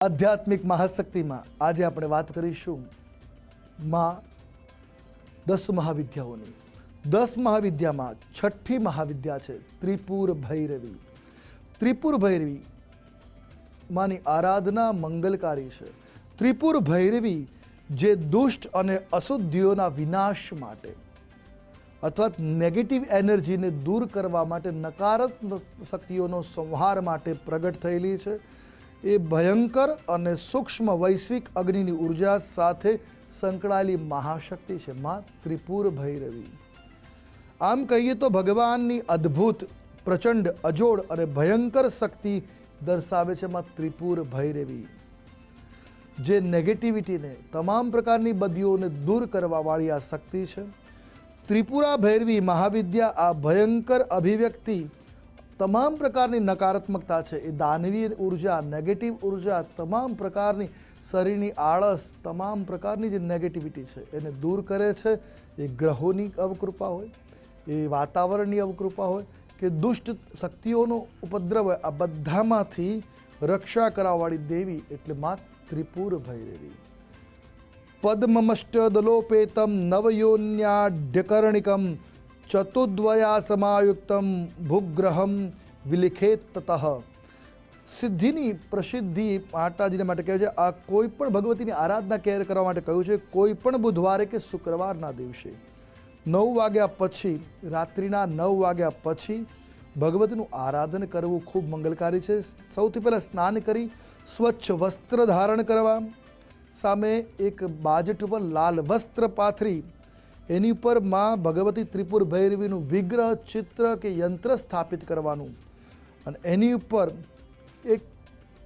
આધ્યાત્મિક મહાશક્તિમાં આજે આપણે વાત કરીશું માં 10 મહાવિદ્યાઓની. 10 મહાવિદ્યામાં છઠ્ઠી મહાવિદ્યા છે ત્રિપુર ભૈરવી. ત્રિપુર ભૈરવી માની આરાધના મંગલકારી છે. ત્રિપુર ભૈરવી જે દુષ્ટ અને અશુદ્ધિઓના વિનાશ માટે અથવા નેગેટિવ એનર્જીને દૂર કરવા માટે, નકારાત્મક શક્તિઓનો સંહાર માટે પ્રગટ થયેલી છે. એ ભયંકર અને સૂક્ષ્મ વૈશ્વિક અગ્નિની ઉર્જા સાથે સંકળાયેલી મહાશક્તિ છે માં ત્રિપુર ભૈરવી. આમ કહીએ તો ભગવાનની અદ્ભુત, પ્રચંડ, અજોડ અને ભયંકર શક્તિ દર્શાવે છે માં ત્રિપુર ભૈરવી, જે નેગેટિવિટીને, તમામ પ્રકારની બદીઓને દૂર કરવાવાળી આ શક્તિ છે. ત્રિપુરા ભૈરવી મહાવિદ્યા આ ભયંકર અભિવ્યક્તિ તમામ પ્રકારની નકારાત્મકતા છે, એ દાનવીય ઉર્જા, નેગેટિવ ઉર્જા, તમામ પ્રકારની શરીરની આળસ, તમામ પ્રકારની જે નેગેટિવિટી છે એને દૂર કરે છે. એ ગ્રહોની અવકૃપા હોય, એ વાતાવરણની અવકૃપા હોય કે દુષ્ટ શક્તિઓનો ઉપદ્રવ હોય, આ બધામાંથી રક્ષા કરાવવાળી દેવી એટલે માં ત્રિપુર ભૈરવી. પદ્મમષ્ટદલોપેતમ નવયોન્યાઢ્યકર્ણિકમ ચતુદ્વયા સમાયુક્તમ ભૂગ્રહમ વિલિખેત તતઃ. સિદ્ધિની પ્રસિદ્ધિ માતાજીને માટે કહે છે. આ કોઈ પણ ભગવતીની આરાધના કરવા માટે કહ્યું છે. કોઈ પણ બુધવારે કે શુક્રવારના દિવસે 9 વાગ્યા પછી, રાત્રિના 9 વાગ્યા પછી ભગવતીનું આરાધન કરવું ખૂબ મંગલકારી છે. સૌથી પહેલાં સ્નાન કરી સ્વચ્છ વસ્ત્ર ધારણ કરવા, સામે એક બાજટ ઉપર લાલ વસ્ત્ર પાથરી એની ઉપર માં ભગવતી ત્રિપુર ભૈરવીનું વિગ્રહ, ચિત્ર કે યંત્ર સ્થાપિત કરવાનું અને એની ઉપર એક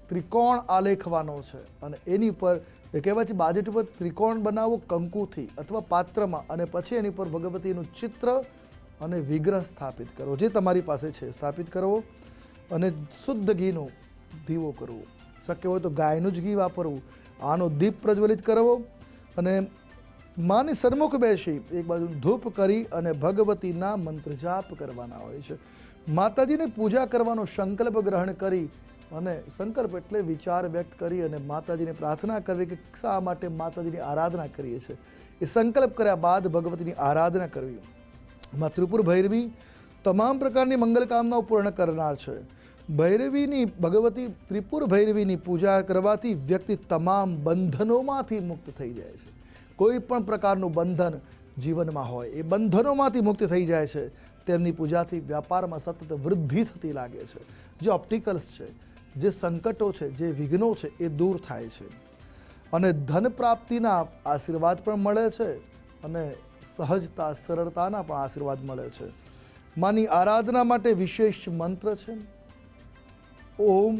ત્રિકોણ આલેખવાનો છે અને એની ઉપર એ કહેવાય છે બાજટ ઉપર ત્રિકોણ બનાવો કંકુથી અથવા પાત્રમાં, અને પછી એની ઉપર ભગવતીનું ચિત્ર અને વિગ્રહ સ્થાપિત કરો, જે તમારી પાસે છે સ્થાપિત કરવો, અને શુદ્ધ ઘીનો દીવો કરવો. શક્ય હોય તો ગાયનું જ ઘી વાપરવું. આનો દીપ પ્રજ્વલિત કરવો અને માની સન્મુખ બેસી એક બાજુ ધૂપ કરી અને ભગવતીના મંત્ર જાપ કરવાના હોય છે. માતાજીની પૂજા કરવાનો સંકલ્પ ગ્રહણ કરી, અને સંકલ્પ એટલે વિચાર વ્યક્ત કરી અને માતાજીને પ્રાર્થના કરવી કે શા માટે માતાજીની આરાધના કરીએ છીએ. એ સંકલ્પ કર્યા બાદ ભગવતીની આરાધના કરવી. માં ત્રિપુર ભૈરવી તમામ પ્રકારની મંગલ કામનાઓ પૂર્ણ કરનાર છે. ભૈરવીની, ભગવતી ત્રિપુર ભૈરવીની પૂજા કરવાથી વ્યક્તિ તમામ બંધનોમાંથી મુક્ત થઈ જાય છે. કોઈ પણ પ્રકારનું બંધન જીવનમાં હોય એ બંધનોમાંથી મુક્ત થઈ જાય છે. તેમની પૂજાથી વ્યાપારમાં સતત વૃદ્ધિ થતી લાગે છે. જે ઓપ્ટિકલ્સ છે, જે સંકટો છે, જે વિઘ્નો છે એ દૂર થાય છે અને ધન પ્રાપ્તિના આશીર્વાદ પણ મળે છે અને સહજતા, સરળતાના પણ આશીર્વાદ મળે છે. માની આરાધના માટે વિશેષ મંત્ર છે. ઓમ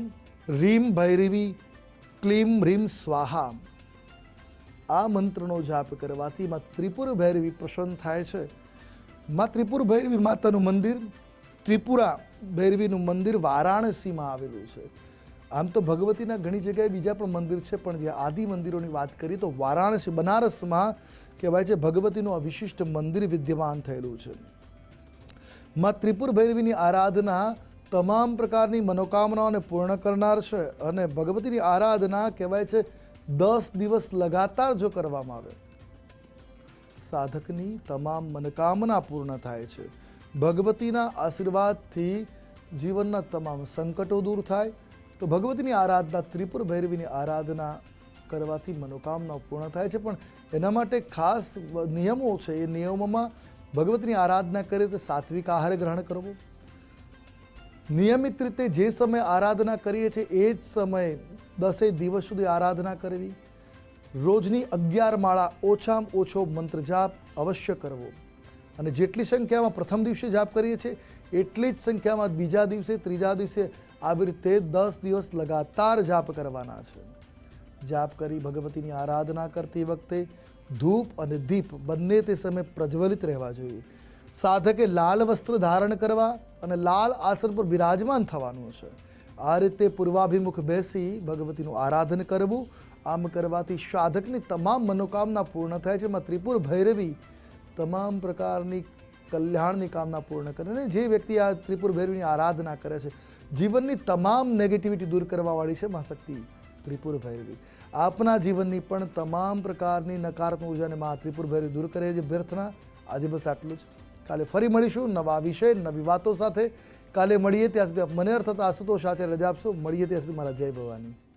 રીમ ભૈરવી ક્લીમ રીમ સ્વાહા. આ મંત્રનો જાપ કરવાથી માં ત્રિપુર ભૈરવી પ્રસન્ન થાય છે. માં ત્રિપુર ભૈરવી માતાનું મંદિર, ત્રિપુરા ભૈરવીનું મંદિર વારાણસીમાં આવેલું છે. આમ તો ભગવતીના ઘણી જગ્યાએ બીજા પણ મંદિર છે, પણ જે આદિ મંદિરોની વાત કરીએ તો વારાણસી, બનારસમાં કહેવાય છે ભગવતીનું આ વિશિષ્ટ મંદિર વિદ્યમાન થયેલું છે. માં ત્રિપુર ભૈરવીની આરાધના તમામ પ્રકારની મનોકામનાઓને પૂર્ણ કરનાર છે અને ભગવતીની આરાધના કહેવાય છે 10 દિવસ લગાતાર જો કરવામાં આવે, સાધકની તમામ મનોકામના પૂર્ણ થાય છે. ભગવતીના આશીર્વાદથી જીવનના તમામ સંકટો દૂર થાય. તો ભગવતીની આરાધના, ત્રિપુર ભૈરવીની આરાધના કરવાથી મનોકામનાઓ પૂર્ણ થાય છે. પણ એના માટે ખાસ નિયમો છે. એ નિયમોમાં ભગવતીની આરાધના કરીએ તો સાત્વિક આહાર ગ્રહણ કરવો, નિયમિત રીતે જે સમયે આરાધના કરીએ છીએ એ જ સમયે 10 દિવસ સુધી આરાધના કરવી, રોજની 11 માળા ઓછામાં ઓછો મંત્ર જાપ અવશ્ય કરવો, અને જેટલી સંખ્યામાં પ્રથમ દિવસે જાપ કરીએ છીએ એટલી જ સંખ્યામાં બીજા દિવસે, ત્રીજા દિવસે આવી રીતે 10 દિવસ લગાતાર જાપ કરવાના છે. જાપ કરી ભગવતીની આરાધના કરતી વખતે ધૂપ અને દીપ બંને તે સમયે પ્રજ્વલિત રહેવા જોઈએ. સાધકે લાલ વસ્ત્ર ધારણ કરવા અને લાલ આસન પર બિરાજમાન થવાનું છે. આ રીતે પૂર્વાભિમુખ બેસી ભગવતીનું આરાધન કરવું. આમ કરવાથી સાધકની તમામ મનોકામના પૂર્ણ થાય છે. માં ત્રિપુર ભૈરવી તમામ પ્રકારની કલ્યાણની કામના પૂર્ણ કરે. અને જે વ્યક્તિ આ ત્રિપુર ભૈરવીની આરાધના કરે છે જીવનની તમામ નેગેટિવિટી દૂર કરવાવાળી છે માં શક્તિ. ત્રિપુર ભૈરવી આપના જીવનની પણ તમામ પ્રકારની નકારાત્મક ઉર્જાને મા ત્રિપુર ભૈરવી દૂર કરે છે પ્રાર્થના. આજે બસ આટલું જ. કાલે ફરી મળીશું નવા વિષય નવી વાતો સાથે. કાલે મળીએ ત્યાં સુધી મને અર્થાત આશુતોષ આચાર્ય રજા આપશો. મળીએ ત્યાં સુધી મારા જય ભવાની.